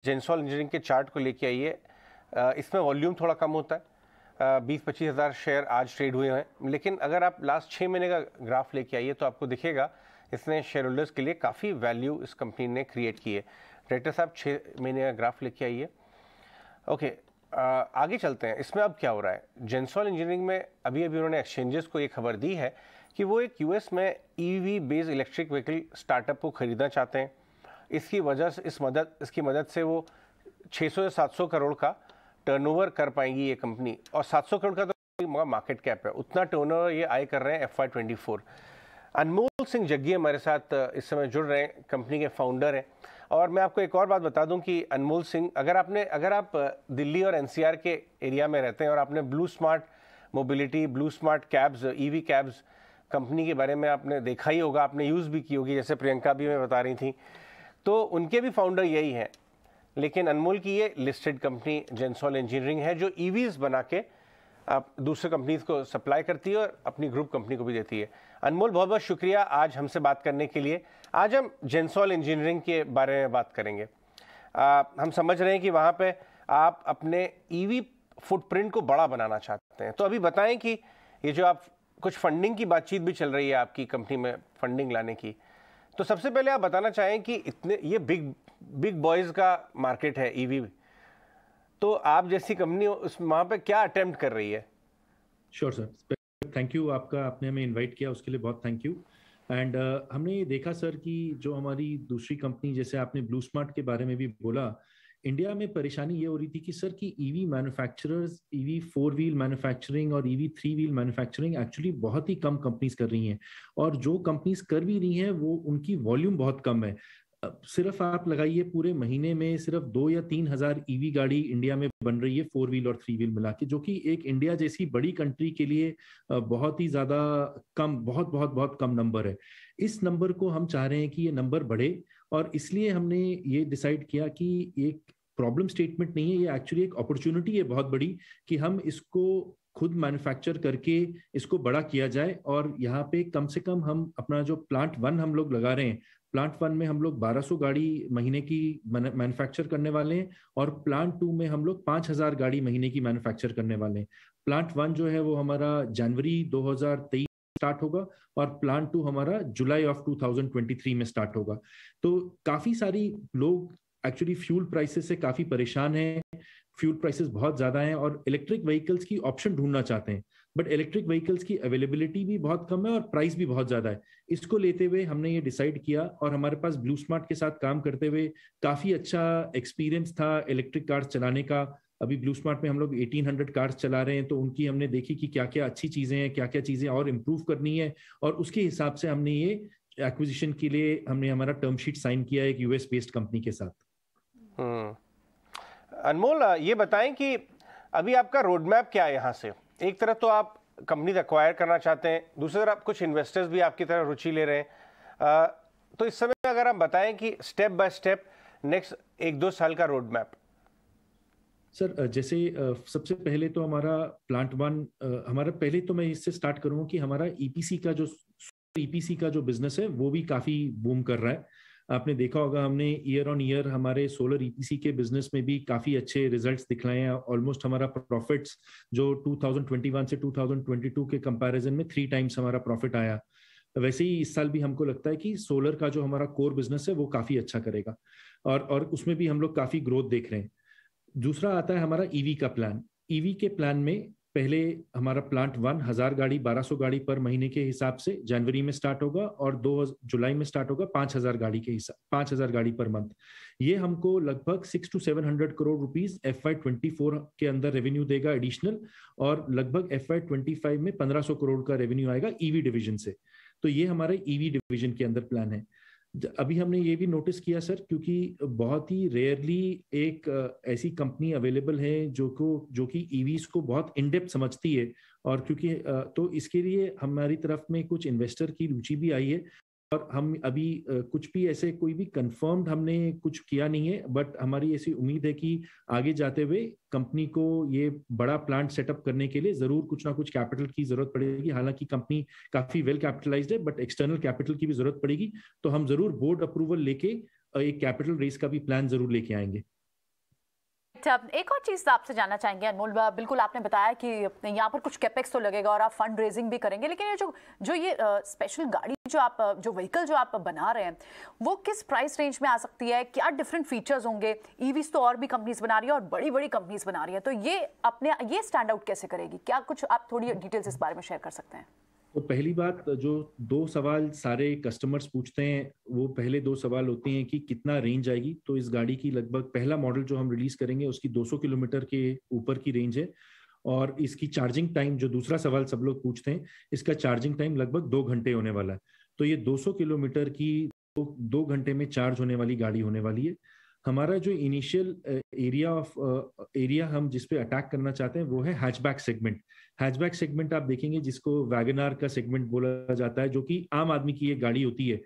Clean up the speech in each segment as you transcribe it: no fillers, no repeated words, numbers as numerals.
जेंसॉल engineering के chart को लेके आइए। इसमें वॉल्यूम थोड़ा कम होता है, 20-25 हज़ार शेयर आज ट्रेड हुए हैं, लेकिन अगर आप लास्ट 6 महीने का ग्राफ लेके आइए तो आपको दिखेगा इसने शेयर होल्डर्स के लिए काफ़ी वैल्यू इस कंपनी ने क्रिएट की है। डायरेक्टर साहब 6 महीने का ग्राफ लेके आइए। ओके, आगे चलते हैं। इसमें अब क्या हो रहा है, जेंसॉल इंजीनियरिंग में अभी उन्होंने एक्सचेंजेस को ये खबर दी है कि वो एक यूएस में EV based electric vehicle startup को खरीदना चाहते हैं। इसकी वजह से इसकी मदद से वो 600 या 700 करोड़ का टर्नओवर कर पाएंगी ये कंपनी, और 700 करोड़ का तो मार्केट कैप है, उतना टर्नओवर ये आय कर रहे हैं FY24। अनमोल सिंह जग्गी हमारे साथ इस समय जुड़ रहे हैं, कंपनी के फाउंडर हैं। और मैं आपको एक और बात बता दूं कि अनमोल सिंह, अगर आप दिल्ली और NCR के एरिया में रहते हैं और आपने blue smart mobility, blue smart cabs, EV cabs company के बारे में आपने देखा ही होगा, आपने यूज़ भी की होगी, जैसे प्रियंका भी मैं बता रही थी, तो उनके भी फाउंडर यही हैं। लेकिन अनमोल की ये लिस्टेड कंपनी जेंसॉल इंजीनियरिंग है जो EVs बना के आप दूसरे कंपनीज को सप्लाई करती है और अपनी ग्रुप कंपनी को भी देती है। अनमोल, बहुत बहुत शुक्रिया आज हमसे बात करने के लिए। आज हम जेंसॉल इंजीनियरिंग के बारे में बात करेंगे। हम समझ रहे हैं कि वहाँ पे आप अपने EV फुटप्रिंट को बड़ा बनाना चाहते हैं, तो अभी बताएं कि ये जो आप कुछ फंडिंग की बातचीत भी चल रही है आपकी कंपनी में, फंडिंग लाने की, तो सबसे पहले आप बताना चाहें कि ये बिग बॉयज़ का मार्केट है EV, तो आप जैसी कंपनी उस वहाँ पे क्या अटेम्प्ट कर रही है? श्योर सर, थैंक यू, आपने हमें इनवाइट किया उसके लिए बहुत थैंक यू। एंड हमने ये देखा सर कि जो हमारी दूसरी कंपनी, जैसे आपने ब्लू स्मार्ट के बारे में भी बोला, इंडिया में परेशानी ये हो रही थी कि सर कि EV manufacturers, EV 4 wheel manufacturing और EV 3 व्हील मैन्युफैक्चरिंग एक्चुअली बहुत ही कम कंपनीज कर रही हैं, और जो कंपनीज कर भी रही हैं वो उनकी वॉल्यूम बहुत कम है। सिर्फ आप लगाइए पूरे महीने में सिर्फ 2 या 3 हजार EV गाड़ी इंडिया में बन रही है, 4 व्हील और 3 व्हील मिला के, जो कि एक इंडिया जैसी बड़ी कंट्री के लिए बहुत ही ज्यादा कम, बहुत बहुत बहुत कम नंबर है। इस नंबर को हम चाह रहे हैं कि ये नंबर बढ़े, और इसलिए हमने ये डिसाइड किया कि एक प्रॉब्लम स्टेटमेंट नहीं है, ये एक्चुअली एक अपॉर्चुनिटी है बहुत बड़ी कि हम इसको खुद मैन्युफैक्चर करके इसको बड़ा किया जाए। और यहाँ पे कम से कम हम अपना जो प्लांट 1 हम लोग लगा रहे हैं, प्लांट 1 में हम लोग 1200 गाड़ी महीने की मैन्युफैक्चर करने वाले हैं, और प्लांट 2 में हम लोग 5000 गाड़ी महीने की मैन्युफैक्चर करने वाले हैं। प्लांट 1 जो है वो हमारा जनवरी 2023 स्टार्ट होगा, और प्लांट 2 हमारा जुलाई ऑफ 2023 में स्टार्ट होगा। तो काफी सारी लोग एक्चुअली फ्यूल प्राइसेस से काफी परेशान हैं, फ्यूल प्राइसेस बहुत ज्यादा हैं, और इलेक्ट्रिक व्हीकल्स की ऑप्शन ढूंढना चाहते हैं, बट इलेक्ट्रिक व्हीकल्स की अवेलेबिलिटी भी बहुत कम है और प्राइस भी बहुत ज्यादा है। इसको लेते हुए हमने ये डिसाइड किया, और हमारे पास ब्लू स्मार्ट के साथ काम करते हुए काफी अच्छा एक्सपीरियंस था इलेक्ट्रिक कार्स चलाने का। अभी ब्लू स्मार्ट में हम लोग 1800 कार्स चला रहे हैं, तो उनकी हमने देखी कि क्या क्या अच्छी चीजें हैं, क्या क्या चीजें और इम्प्रूव करनी है, और उसके हिसाब से हमने ये एक्विजिशन के लिए हमने हमारा टर्म शीट साइन किया एक US बेस्ड कंपनी के साथ। अनमोल, ये बताएं कि अभी आपका रोड मैप क्या है यहाँ से? एक तरफ तो आप कंपनी एक्वायर करना चाहते हैं, दूसरी तरफ कुछ इन्वेस्टर्स भी आपकी तरफ रुचि ले रहे हैं, तो इस समय अगर आप बताएं कि स्टेप बाय स्टेप नेक्स्ट 1-2 साल का रोड मैप। सर जैसे सबसे पहले तो हमारा प्लांट 1, हमारा पहले तो मैं इससे स्टार्ट करूंगा कि हमारा EPC का जो बिजनेस है वो भी काफी बूम कर रहा है। आपने देखा होगा, हमने ईयर ऑन ईयर हमारे सोलर EPC के बिजनेस में भी काफी अच्छे रिजल्ट्स दिखलाए हैं। ऑलमोस्ट हमारा प्रॉफिट्स जो 2021 से 2022 के कंपैरिजन में 3 टाइम्स हमारा प्रॉफिट आया। वैसे ही इस साल भी हमको लगता है कि सोलर का जो हमारा कोर बिजनेस है वो काफी अच्छा करेगा, और उसमें भी हम लोग काफी ग्रोथ देख रहे हैं। दूसरा आता है हमारा EV का प्लान। EV के प्लान में पहले हमारा प्लांट 1 1000 गाड़ी, 1200 गाड़ी पर महीने के हिसाब से जनवरी में स्टार्ट होगा, और 2 जुलाई में स्टार्ट होगा 5000 गाड़ी के हिसाब, 5000 गाड़ी पर मंथ। ये हमको लगभग 600 to 700 करोड़ रुपीस FY24 के अंदर रेवेन्यू देगा एडिशनल, और लगभग FY25 में 1500 करोड़ का रेवेन्यू आएगा EV डिवीजन से। तो ये हमारे EV डिवीजन के अंदर प्लान है। अभी हमने ये भी नोटिस किया सर, क्योंकि बहुत ही रेयरली एक ऐसी कंपनी अवेलेबल है जो कि EVs को बहुत इन डेप्थ समझती है, और क्योंकि तो इसके लिए हमारी तरफ में कुछ इन्वेस्टर की रुचि भी आई है, और हम अभी कुछ भी ऐसे कोई भी कंफर्म्ड हमने कुछ किया नहीं है, बट हमारी ऐसी उम्मीद है कि आगे जाते हुए कंपनी को ये बड़ा प्लांट सेटअप करने के लिए जरूर कुछ ना कुछ कैपिटल की जरूरत पड़ेगी। हालांकि कंपनी काफी वेल कैपिटलाइज्ड है, बट एक्सटर्नल कैपिटल की भी जरूरत पड़ेगी, तो हम जरूर बोर्ड अप्रूवल लेके एक कैपिटल रेस का भी प्लान जरूर लेके आएंगे। एक और चीज़ आपसे जानना चाहेंगे अनमोल, बिल्कुल आपने बताया कि यहाँ पर कुछ कैपेक्स तो लगेगा और आप फंड रेजिंग भी करेंगे, लेकिन ये जो ये स्पेशल गाड़ी जो व्हीकल जो आप बना रहे हैं वो किस प्राइस रेंज में आ सकती है, क्या डिफरेंट फीचर्स होंगे? ईवीज तो और भी कंपनीज बना रही है और बड़ी बड़ी कंपनीज बना रही है, तो ये स्टैंड आउट कैसे करेगी? क्या कुछ आप थोड़ी डिटेल्स इस बारे में शेयर कर सकते हैं? तो पहली बात, जो दो सवाल सारे कस्टमर्स पूछते हैं, वो पहले दो सवाल होते हैं कि कितना रेंज आएगी। तो इस गाड़ी की लगभग पहला मॉडल जो हम रिलीज करेंगे उसकी 200 किलोमीटर के ऊपर की रेंज है, और इसकी चार्जिंग टाइम, जो दूसरा सवाल सब लोग पूछते हैं, इसका चार्जिंग टाइम लगभग 2 घंटे होने वाला है। तो ये 200 किलोमीटर की 2 घंटे में चार्ज होने वाली गाड़ी होने वाली है। हमारा जो इनिशियल एरिया हम जिस पे अटैक करना चाहते हैं वो है हैचबैक सेगमेंट। हैचबैक सेगमेंट आप देखेंगे जिसको वैगनार का सेगमेंट बोला जाता है, जो कि आम आदमी की एक गाड़ी होती है।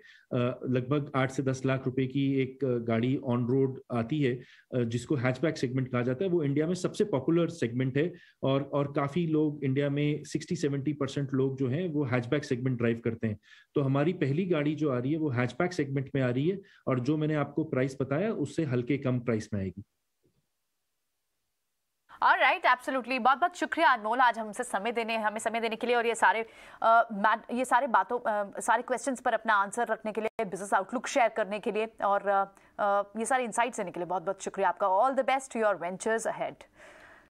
लगभग 8 से 10 लाख रुपए की एक गाड़ी ऑन रोड आती है, जिसको हैचबैक सेगमेंट कहा जाता है। वो इंडिया में सबसे पॉपुलर सेगमेंट है, और काफी लोग इंडिया में 60-70% लोग जो हैं वो हैचबैक सेगमेंट ड्राइव करते हैं। तो हमारी पहली गाड़ी जो आ रही है वो हैचबैक सेगमेंट में आ रही है, और जो मैंने आपको प्राइस बताया उससे हल्के कम प्राइस में आएगी। Alright, absolutely. बहुत बहुत शुक्रिया अनमोल, आज हमें समय देने के लिए, और ये सारे क्वेश्चंस पर अपना आंसर रखने के लिए, बिजनेस आउटलुक शेयर करने के लिए, और ये सारे इंसाइट्स देने के लिए बहुत बहुत शुक्रिया आपका। All the best to your ventures ahead.